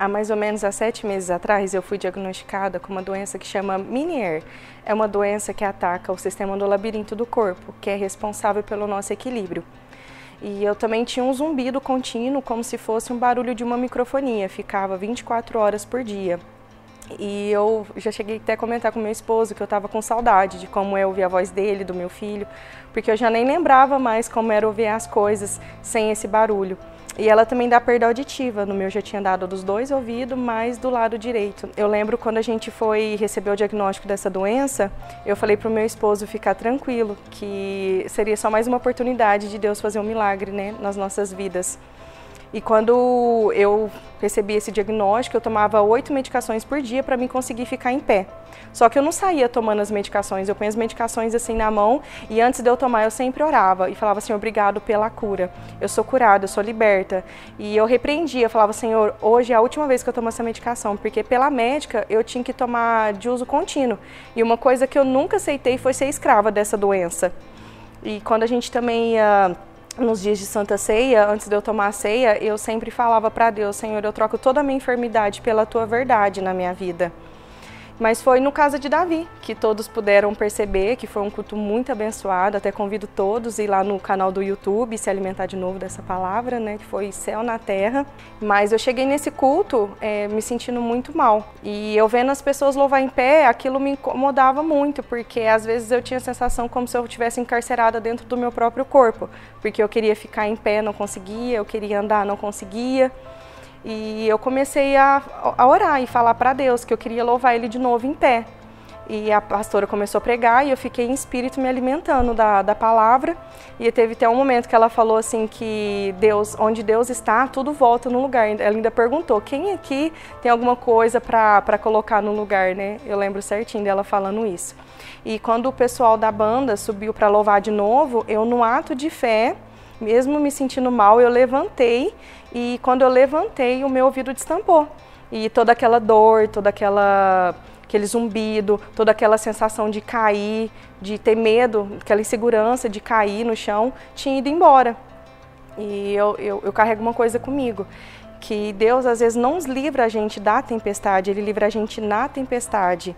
Há mais ou menos 7 meses atrás, eu fui diagnosticada com uma doença que chama Meniere. É uma doença que ataca o sistema do labirinto do corpo, que é responsável pelo nosso equilíbrio. E eu também tinha um zumbido contínuo, como se fosse um barulho de uma microfonia, ficava 24 horas por dia. E eu já cheguei até a comentar com meu esposo que eu estava com saudade de como é ouvir a voz dele, do meu filho, porque eu já nem lembrava mais como era ouvir as coisas sem esse barulho. E ela também dá perda auditiva, no meu já tinha dado dos 2 ouvidos, mas do lado direito. Eu lembro quando a gente foi receber o diagnóstico dessa doença, eu falei para o meu esposo ficar tranquilo, que seria só mais uma oportunidade de Deus fazer um milagre, né, nas nossas vidas. E quando eu recebi esse diagnóstico, eu tomava 8 medicações por dia para mim conseguir ficar em pé. Só que eu não saía tomando as medicações, eu ponho as medicações assim na mão e antes de eu tomar eu sempre orava e falava, Senhor, obrigado pela cura. Eu sou curada, eu sou liberta. E eu repreendia, falava, Senhor, hoje é a última vez que eu tomo essa medicação, porque pela médica eu tinha que tomar de uso contínuo. E uma coisa que eu nunca aceitei foi ser escrava dessa doença. E quando a gente também ia nos dias de Santa Ceia, antes de eu tomar a ceia, eu sempre falava para Deus, Senhor, eu troco toda a minha enfermidade pela Tua verdade na minha vida. Mas foi no caso de Davi, que todos puderam perceber que foi um culto muito abençoado, até convido todos a ir lá no canal do YouTube se alimentar de novo dessa palavra, né, que foi céu na terra. Mas eu cheguei nesse culto me sentindo muito mal. E eu vendo as pessoas louvar em pé, aquilo me incomodava muito, porque às vezes eu tinha a sensação como se eu estivesse encarcerada dentro do meu próprio corpo, porque eu queria ficar em pé, não conseguia, eu queria andar, não conseguia. E eu comecei a orar e falar para Deus que eu queria louvar Ele de novo em pé. E a pastora começou a pregar e eu fiquei em espírito me alimentando da palavra. E teve até um momento que ela falou assim que Deus, onde Deus está, tudo volta no lugar. Ela ainda perguntou, quem aqui tem alguma coisa para colocar no lugar, né? Eu lembro certinho dela falando isso. E quando o pessoal da banda subiu para louvar de novo, eu no ato de fé, mesmo me sentindo mal, eu levantei e quando eu levantei, o meu ouvido destampou. E toda aquela dor, aquele zumbido, toda aquela sensação de cair, de ter medo, aquela insegurança de cair no chão, tinha ido embora. E eu carrego uma coisa comigo, que Deus às vezes não livra a gente da tempestade, Ele livra a gente na tempestade.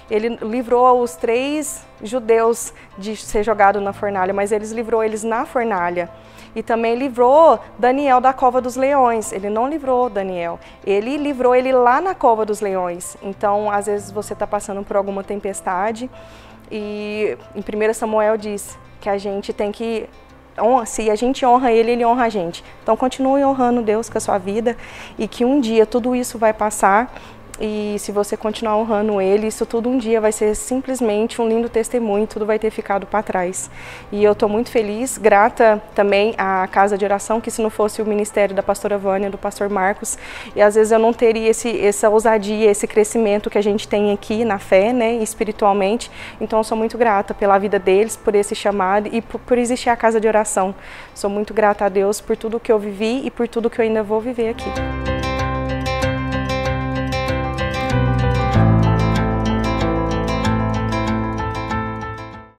Ele livrou os 3 judeus de ser jogado na fornalha, mas Ele livrou eles na fornalha. E também livrou Daniel da cova dos leões. Ele não livrou Daniel, Ele livrou ele lá na cova dos leões. Então, às vezes você está passando por alguma tempestade e em 1 Samuel diz que a gente tem que... Se a gente honra Ele, Ele honra a gente. Então continue honrando Deus com a sua vida e que um dia tudo isso vai passar e se você continuar honrando Ele, isso tudo um dia vai ser simplesmente um lindo testemunho, tudo vai ter ficado para trás. E eu estou muito feliz, grata também à Casa de Oração, que se não fosse o ministério da pastora Vânia, do pastor Marcos, e às vezes eu não teria essa ousadia, esse crescimento que a gente tem aqui na fé, né, espiritualmente. Então eu sou muito grata pela vida deles, por esse chamado e por existir a Casa de Oração. Sou muito grata a Deus por tudo que eu vivi e por tudo que eu ainda vou viver aqui.